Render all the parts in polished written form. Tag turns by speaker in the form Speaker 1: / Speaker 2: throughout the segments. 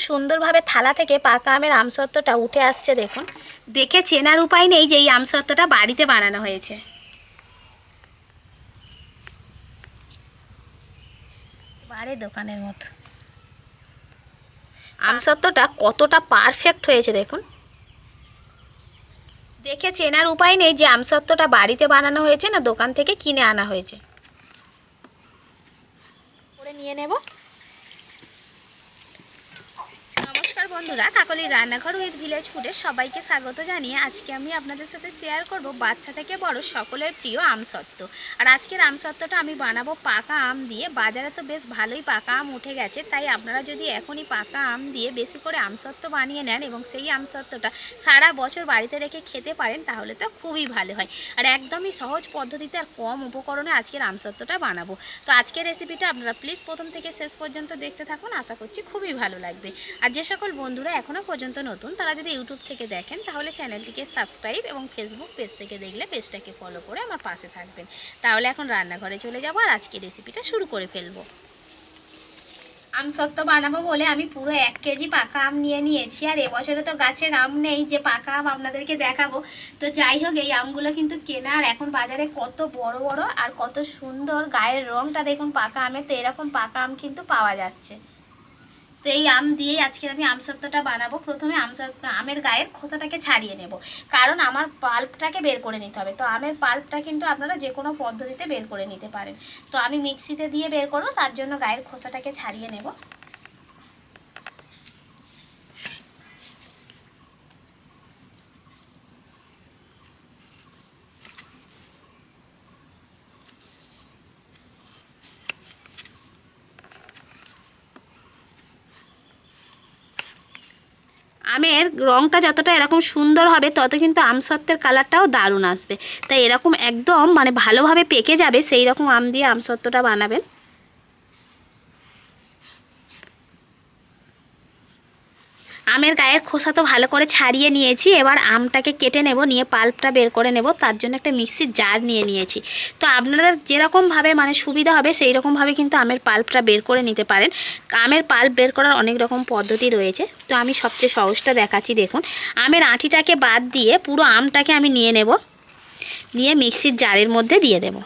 Speaker 1: সুন্দরভাবে থালা থেকে পাকা আমের আমসত্ত্বটা উঠে আসছে দেখুন। দেখে চেনার উপায় নেই যে এই আমসত্ত্বটা বাড়িতে বানানো হয়েছে। বাড়ি দোকানের মতো আমসত্ত্বটা কতটা পারফেক্ট হয়েছে দেখুন। দেখে চেনার উপায় নেই যে আমসত্ত্বটা বাড়িতে বানানো হয়েছে না দোকান থেকে কিনে আনা হয়েছে। করে নিয়ে নেব। নমস্কার বন্ধুরা, কাকলির রান্নাঘর উইথ ভিলেজ ফুডে সবাইকে স্বাগত জানিয়ে আজকে আমি আপনাদের সাথে শেয়ার করব বাচ্চা থেকে বড় সকলের প্রিয় আমসত্ত্ব। আর আজকের আমসত্ত্বটা আমি বানাবো পাকা আম দিয়ে। বাজারে তো বেশ ভালোই পাকা আম উঠে গেছে, তাই আপনারা যদি এখনই পাকা আম দিয়ে বেশি করে আমসত্ত্ব বানিয়ে নেন এবং সেই আমসত্ত্বটা সারা বছর বাড়িতে রেখে খেতে পারেন তাহলে তো খুবই ভালো হয়। আর একদমই সহজ পদ্ধতিতে আর কম উপকরণে আজকের আমসত্ত্বটা বানাবো। তো আজকের রেসিপিটা আপনারা প্লিজ প্রথম থেকে শেষ পর্যন্ত দেখতে থাকুন, আশা করছি খুবই ভালো লাগবে। আর যে সকল বন্ধুরা এখনও পর্যন্ত নতুন তারা যদি ইউটিউব থেকে দেখেন তাহলে চ্যানেলটিকে সাবস্ক্রাইব এবং ফেসবুক পেজ থেকে দেখলে পেজটাকে ফলো করে আমার পাশে থাকবেন। তাহলে এখন রান্নাঘরে চলে যাব আর আজকে রেসিপিটা শুরু করে ফেলবো। আমসত্ত্ব বানাবো বলে আমি পুরো 1 কেজি পাকা আম নিয়ে নিয়েছি। আর এবছরে তো গাছের আম নেই যে পাকা আম আপনাদেরকে দেখাবো। তো যাই হোক, এই আমগুলো কিন্তু কেনা। আর এখন বাজারে কত বড় বড় আর কত সুন্দর, গায়ের রঙটা দেখুন পাকা আমের। তো এরকম পাকা আম কিন্তু পাওয়া যাচ্ছে। তো এই আম দিয়েই আজকে আমি আমসত্ত্বটা বানাবো। প্রথমে আমের গায়ের খোসাটাকে ছাড়িয়ে নেব, কারণ আমার পাল্পটাকে বের করে নিতে হবে। তো আমের পাল্পটা কিন্তু আপনারা যে কোনো পদ্ধতিতে বের করে নিতে পারেন। তো আমি মিক্সিতে দিয়ে বের করব, তার জন্য গায়ের খোসাটাকে ছাড়িয়ে নেব। আমের রঙটা যতটা এরকম সুন্দর হবে তত কিন্তু আমসত্ত্বের কালারটাও দারুণ আসবে। তাই এরকম একদম ভালোভাবে পেকে যাবে সেই রকম আম দিয়ে আমসত্ত্বটা বানাবেন। আমের গায়ের খোসা তো ভালো করে ছাড়িয়ে নিয়েছি। এবার আমটাকে কেটে নেব, নিয়ে পাল্পটা বের করে নেব। তার জন্য একটা মিক্সির জার নিয়ে নিয়েছি। তো আপনাদের যেরকমভাবে সুবিধা হবে সেই রকমভাবে কিন্তু আমের পাল্পটা বের করে নিতে পারেন। আমের পাল্প বের করার অনেক রকম পদ্ধতি রয়েছে, তো আমি সবচেয়ে সহজটা দেখাচ্ছি দেখুন। আমের আঁটিটাকে বাদ দিয়ে পুরো আমটাকে আমি নিয়ে নেব, নিয়ে মিক্সির জারের মধ্যে দিয়ে দেব।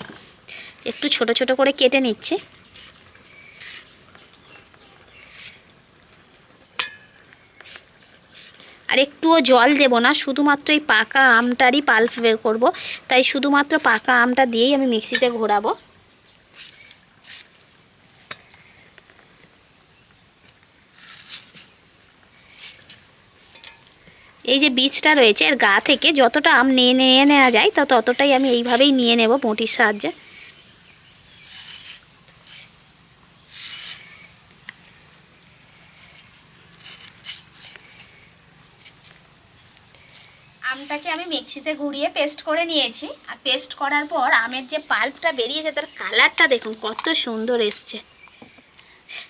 Speaker 1: একটু ছোট ছোট করে কেটে নিচ্ছি। আর একটুও জল দেব না, শুধুমাত্র এই পাকা আমটারই পাল্প বের করব। তাই শুধুমাত্র পাকা আমটা দিয়েই আমি মিক্সিতে ঘোরাবো। এই যে বীজটা রয়েছে এর গা থেকে যতটা আম নিয়ে নেওয়া যায় ততটাই আমি এইভাবেই নিয়ে নেব বঁটির সাহায্যে। আমটাকে আমি মিক্সিতে ঘুরিয়ে পেস্ট করে নিয়েছি। আর পেস্ট করার পর আমের যে পাল্পটা বেরিয়েছে তার কালারটা দেখুন কত সুন্দর এসছে।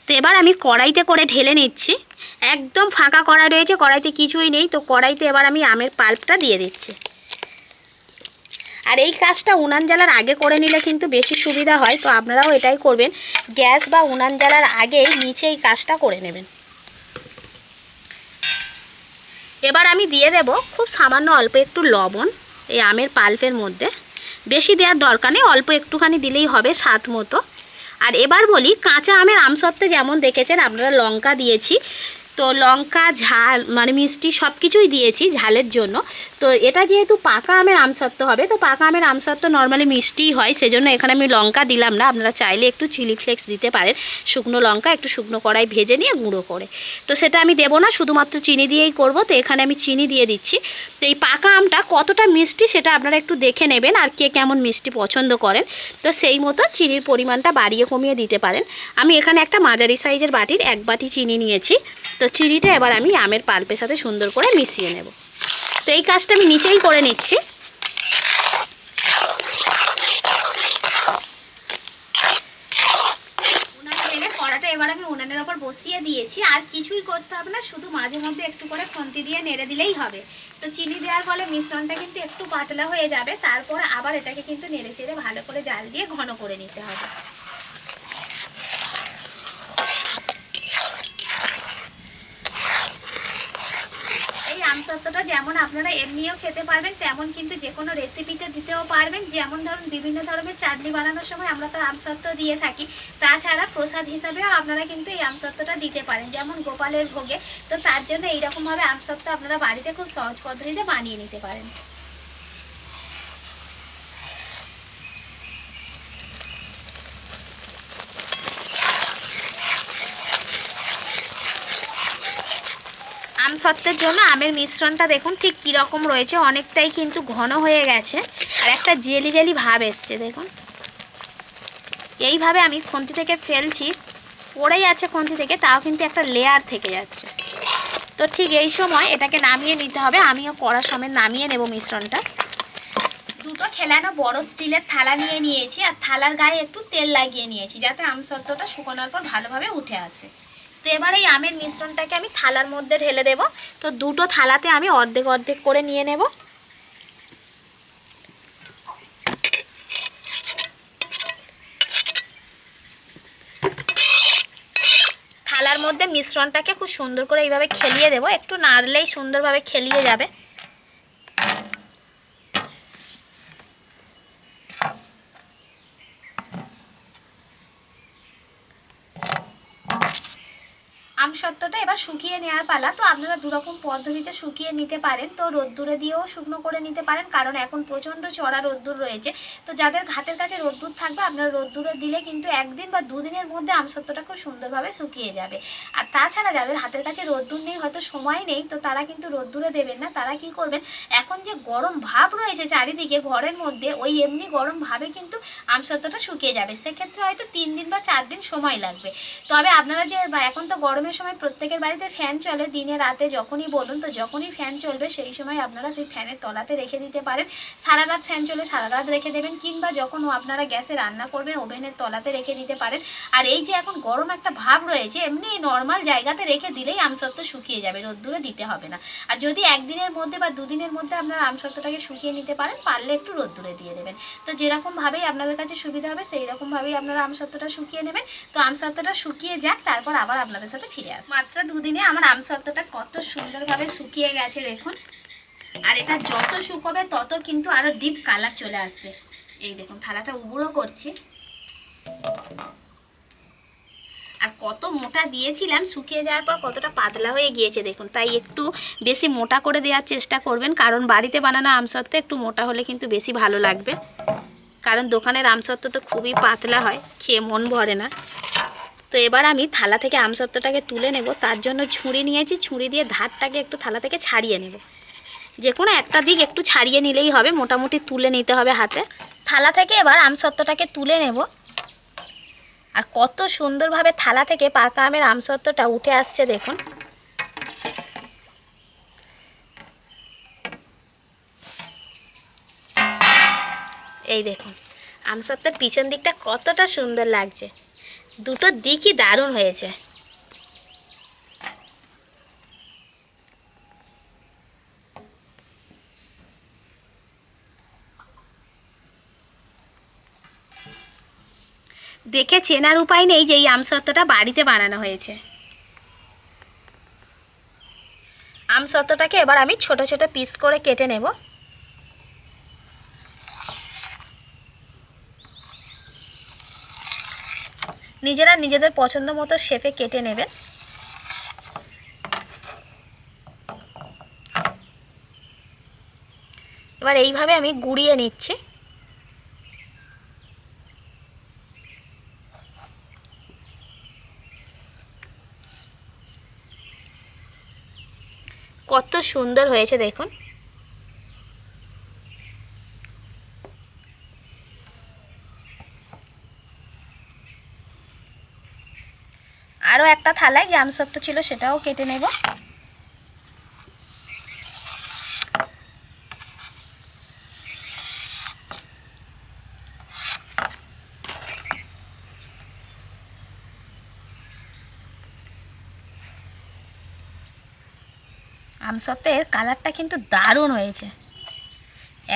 Speaker 1: তো এবার আমি কড়াইতে করে ঢেলে নিচ্ছি। একদম ফাঁকা কড়াই রয়েছে, কড়াইতে কিছুই নেই। তো কড়াইতে এবার আমি আমের পাল্পটা দিয়ে দিচ্ছি। আর এই কাজটা উনান জ্বালার আগে করে নিলে কিন্তু বেশি সুবিধা হয়। তো আপনারাও এটাই করবেন, গ্যাস বা উনান জ্বালার আগেই নিচে এই কাজটা করে নেবেন। এবার আমি দিয়ে দেব খুব সামান্য অল্প একটু লবণ এই আমের পাল্পের মধ্যে। বেশি দেওয়ার দরকার নেই, অল্প একটুখানি দিলেই হবে স্বাদ মতো। আর এবার বলি, কাঁচা আমের আমসত্ত্বে যেমন দেখেছেন আপনারা লঙ্কা দিয়েছি, তো লঙ্কা ঝাল মিষ্টি সব কিছুই দিয়েছি ঝালের জন্য। তো এটা যেহেতু পাকা আমের আমসত্ত্ব হবে, তো পাকা আমের আমসত্ত্ব নর্মালি মিষ্টিই হয়, সেজন্য এখানে আমি লঙ্কা দিলাম না। আপনারা চাইলে একটু চিলি ফ্লেক্স দিতে পারেন, শুকনো লঙ্কা একটু শুকনো কড়াই ভেজে নিয়ে গুঁড়ো করে। তো সেটা আমি দেবো না, শুধুমাত্র চিনি দিয়েই করব। তো এখানে আমি চিনি দিয়ে দিচ্ছি। তো এই পাকা আমটা কতটা মিষ্টি সেটা আপনারা একটু দেখে নেবেন, আর কে কেমন মিষ্টি পছন্দ করেন তো সেই মতো চিনির পরিমাণটা বাড়িয়ে কমিয়ে দিতে পারেন। আমি এখানে একটা মাঝারি সাইজের বাটির 1 বাটি চিনি নিয়েছি। তো চিনিটা এবার আমি আমের পাল্পের সাথে সুন্দর করে মিশিয়ে নেব। তো এই কাজটা আমি নিচেই করে নিচ্ছি। কড়াটা এবার আমি উনানের ওপর বসিয়ে দিয়েছি। আর কিছুই করতে হবে না, শুধু মাঝে মধ্যে একটু করে খুন্তি দিয়ে নেড়ে দিলেই হবে। তো চিনি দেওয়ার ফলে মিশ্রণটা কিন্তু একটু পাতলা হয়ে যাবে। তারপর আবার এটাকে কিন্তু নেড়ে চেড়ে ভালো করে জাল দিয়ে ঘন করে নিতে হবে। আমসত্ত্বটা যেমন আপনারা এমনিও খেতে পারবেন, তেমন কিন্তু যে কোনো রেসিপিতে দিতেও পারবেন। যেমন ধরুন বিভিন্ন ধরনের চাটনি বানানোর সময় আমরা তো আমসত্ত্ব দিয়ে থাকি, তাছাড়া প্রসাদ হিসাবেও আপনারা কিন্তু এই আমসত্ত্বটা দিতে পারেন, যেমন গোপালের ভোগে। তো তার জন্য এইরকমভাবে আমসত্ত্ব আপনারা বাড়িতে খুব সহজ পদ্ধতিতে বানিয়ে নিতে পারেন। আমসত্ত্বের জন্য আমের মিশ্রণটা দেখুন ঠিক কীরকম রয়েছে, অনেকটাই কিন্তু ঘন হয়ে গেছে আর একটা জেলি জেলি ভাব এসছে দেখুন। এইভাবে আমি খুন্তি থেকে ফেলছি, পড়ে যাচ্ছে খুন্তি থেকে, তাও কিন্তু একটা লেয়ার থেকে যাচ্ছে। তো ঠিক এই সময় এটাকে নামিয়ে নিতে হবে। আমিও কড়া সমেত নামিয়ে নেব মিশ্রণটা। দুটো খেলানো বড় স্টিলের থালা নিয়ে নিয়েছি আর থালার গায়ে একটু তেল লাগিয়ে নিয়েছি, যাতে আমসত্ত্বটা শুকোনোর পর ভালোভাবে উঠে আসে। তো এবার এই আমের মিশ্রণটাকে আমি থালার মধ্যে ঢেলে দেব। তো দুটো থালাতে আমি অর্ধেক অর্ধেক করে নিয়ে নেব। থালার মধ্যে মিশ্রণটাকে খুব সুন্দর করে এইভাবে খেলিয়ে দেব, একটু নাড়লেই সুন্দরভাবে খেলিয়ে যাবে। আমসত্ত্বটা এবার শুকিয়ে নেওয়ার পালা। তো আপনারা দুরকম পদ্ধতিতে শুকিয়ে নিতে পারেন। তো রোদ্দুরে দিয়েও শুকনো করে নিতে পারেন, কারণ এখন প্রচণ্ড চড়া রোদ্দুর রয়েছে। তো যাদের হাতের কাছে রোদ্দুর থাকবে, আপনারা রোদ্দুরে দিলে কিন্তু একদিন বা দুদিনের মধ্যে আমসত্ত্বটা খুব সুন্দরভাবে শুকিয়ে যাবে। আর তাছাড়া যাদের হাতের কাছে রোদ্দুর নেই, হয়তো সময় নেই, তো তারা কিন্তু রোদ্দুরে দেবেন না। তারা কি করবেন, এখন যে গরম ভাব রয়েছে চারিদিকে ঘরের মধ্যে, ওই এমনি গরম ভাবে কিন্তু আমসত্ত্বটা শুকিয়ে যাবে। সেক্ষেত্রে হয়তো 3 দিন বা 4 দিন সময় লাগবে। তবে আপনারা যে এখন তো গরমের সময় প্রত্যেকের বাড়িতে ফ্যান চলে, দিনে রাতে যখনই বলুন, তো যখনই ফ্যান চলবে সেই সময় আপনারা সেই ফ্যানের তলাতে রেখে দিতে পারেন। সারা রাত ফ্যান চলে সারা রাত রেখে দেবেন, কিংবা যখন আপনারা গ্যাসে রান্না করবেন ওভেনের তলাতে রেখে দিতে পারেন। আর এই যে এখন গরম একটা ভাব রয়েছে, এমনি নর্মাল জায়গাতে রেখে দিলেই আমসত্ত্ব শুকিয়ে যাবে, রোদ্দুরে দিতে হবে না। আর যদি একদিনের মধ্যে বা দুদিনের মধ্যে আপনারা আমসত্ত্বটাকে শুকিয়ে নিতে পারেন, পারলে একটু রোদ্দুরে দিয়ে দেবেন। তো যেরকমভাবেই আপনাদের কাছে সুবিধা হবে সেই রকমভাবেই আপনারা আমসত্ত্বটা শুকিয়ে নেবেন। তো আমসত্ত্বটা শুকিয়ে যাক, তারপর আবার আপনাদের সাথে ফিরে আসবো। মাত্র দুদিনে আমার আমসত্ত্বটা কত সুন্দরভাবে শুকিয়ে গেছে দেখুন। আর এটা যত শুকোবে তত কিন্তু আরো ডিপ কালার চলে আসবে। এই দেখুন থালাটা উবুড়ো করছি। আর কত মোটা দিয়েছিলাম, শুকিয়ে যাওয়ার পর কতটা পাতলা হয়ে গিয়েছে দেখুন। তাই একটু বেশি মোটা করে দেওয়ার চেষ্টা করবেন, কারণ বাড়িতে বানানো আমসত্ত্ব একটু মোটা হলে কিন্তু বেশি ভালো লাগবে। কারণ দোকানের আমসত্ত্ব তো খুবই পাতলা হয়, খেয়ে মন ভরে না। তো এবার আমি থালা থেকে আমসত্ত্বটাকে তুলে নেব। তার জন্য ছুরি নিয়েছি, ছুরি দিয়ে ধারটাকে একটু থালা থেকে ছাড়িয়ে নেব। যে কোনো একটা দিক একটু ছাড়িয়ে নিলেই হবে, মোটামুটি তুলে নিতে হবে হাতে। থালা থেকে এবার আমসত্ত্বটাকে তুলে নেব। আর কত সুন্দরভাবে থালা থেকে পাকা আমের আমসত্ত্বটা উঠে আসছে দেখুন। এই দেখুন আমসত্ত্বের পিছন দিকটা কতটা সুন্দর লাগছে, দুটো দিকই দারুণ হয়েছে। দেখে চেনার উপায় নেই যে এই আমসত্ত্বটা বাড়িতে বানানো হয়েছে। আমসত্ত্বটাকে এবার আমি ছোট ছোট পিস করে কেটে নেব। নিজেরা নিজেদের পছন্দ মতো শেপে কেটে নেবেন। এবার এইভাবে আমি গুঁড়িয়ে নিচ্ছি। কত সুন্দর হয়েছে দেখুন। আরও একটা থালায় যে আমসত্ত্ব ছিল সেটাও কেটে নেব। আমসত্ত্বের কালারটা কিন্তু দারুণ হয়েছে,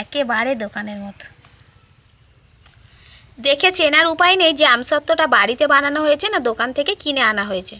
Speaker 1: একেবারে দোকানের মতো। দেখে চেনার উপায় নেই যে আমসত্ত্বটা বাড়িতে বানানো হয়েছে না দোকান থেকে কিনে আনা হয়েছে।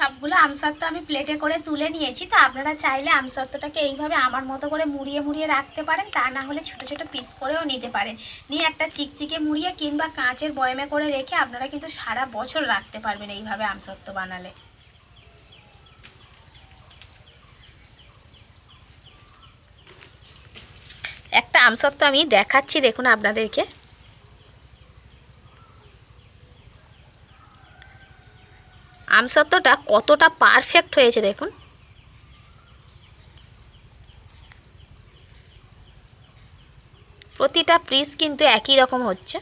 Speaker 1: সবগুলো আমসত্ত্ব আমি প্লেটে করে তুলে নিয়েছি। তো আপনারা চাইলে আমসত্ত্বটাকে এইভাবে আমার মতো করে মুড়িয়ে মুড়িয়ে রাখতে পারেন, তা না হলে ছোটো ছোটো পিস করেও নিতে পারেন। নিয়ে একটা চিকচিকে মুড়িয়ে কিংবা কাঁচের বয়মে করে রেখে আপনারা কিন্তু সারা বছর রাখতে পারবেন এইভাবে আমসত্ত্ব বানালে। একটা আমসত্ত্ব আমি দেখাচ্ছি দেখুন আপনাদেরকে। আমসত্ত্বটা কতটা পারফেক্ট হয়েছে দেখুন। প্রতিটা পিস কিন্তু একই রকম হচ্ছে।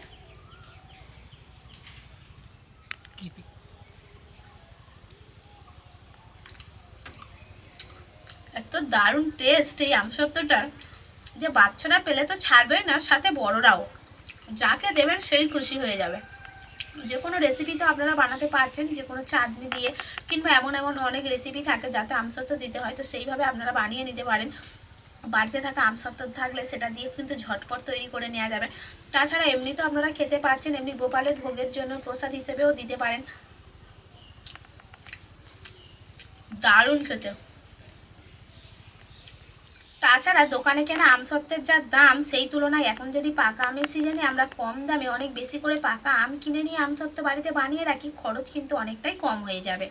Speaker 1: এত দারুণ টেস্ট এই আমসত্ত্বটার যে বাচ্চারা পেলে তো ছাড়বেই না, সাথে বড়রাও। যাকে দেবেন সেই খুশি হয়ে যাবে। যে কোনো রেসিপি তো আপনারা বানাতে পারছেন, যে কোনো চাটনি দিয়ে কিংবা এমন এমন অনেক রেসিপি থাকে যাতে আমসত্ত্ব দিতে হয়, তো সেইভাবে আপনারা বানিয়ে নিতে পারেন। বাড়িতে থাকা আমসত্ত্ব থাকলে সেটা দিয়ে কিন্তু ঝটপট তৈরি করে নেওয়া যাবে। তাছাড়া এমনি তো আপনারা খেতে পারছেন, এমনি গোপালের ভোগের জন্য প্রসাদ হিসেবেও দিতে পারেন। দারুণ খেতে। তাছাড়া দোকানে কেনা আমসত্ত্বের যা দাম, সেই তুলনায় এখন যদি পাকা আমের সিজনে আমরা কম দামে অনেক বেশি করে পাকা আম কিনে নিয়ে আমসত্ত্ব বাড়িতে বানিয়ে রাখি, খরচ কিন্তু অনেকটাই কম হয়ে যাবে।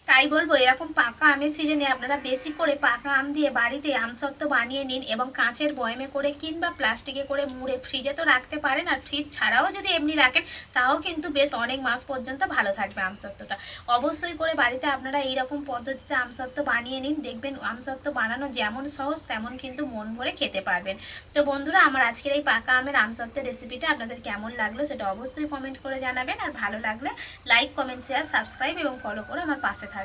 Speaker 1: তাই বলবো এরকম পাকা আমের সিজনে আপনারা বেশি করে পাকা আম দিয়ে বাড়িতে আমসত্ত্ব বানিয়ে নিন এবং কাঁচের বয়মে করে কিংবা প্লাস্টিকে করে মুড়ে ফ্রিজে তো রাখতে পারেন, আর ফ্রিজ ছাড়াও যদি এমনি রাখেন তাও কিন্তু বেশ অনেক মাস পর্যন্ত ভালো থাকবে আমসত্ত্বটা। অবশ্যই করে বাড়িতে আপনারা এইরকম পদ্ধতিতে আমসত্ত্ব বানিয়ে নিন, দেখবেন আমসত্ত্ব বানানো যেমন সহজ তেমন কিন্তু মন ভরে খেতে পারবেন। তো বন্ধুরা, আমার আজকের এই পাকা আমের আমসত্ত্বের রেসিপিটা আপনাদের কেমন লাগলো সেটা অবশ্যই কমেন্ট করে জানাবেন, আর ভালো লাগলে লাইক, কমেন্ট, শেয়ার, সাবস্ক্রাইব এবং ফলো করে আমার পাশে থাকবেন।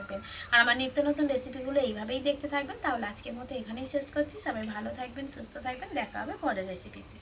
Speaker 1: আর আমার নিত্য নতুন রেসিপিগুলো এইভাবেই দেখতে থাকবেন। তাহলে আজকের মতো এখানেই শেষ করছি। সবাই ভালো থাকবেন, সুস্থ থাকবেন, দেখা হবে পরের রেসিপিতে।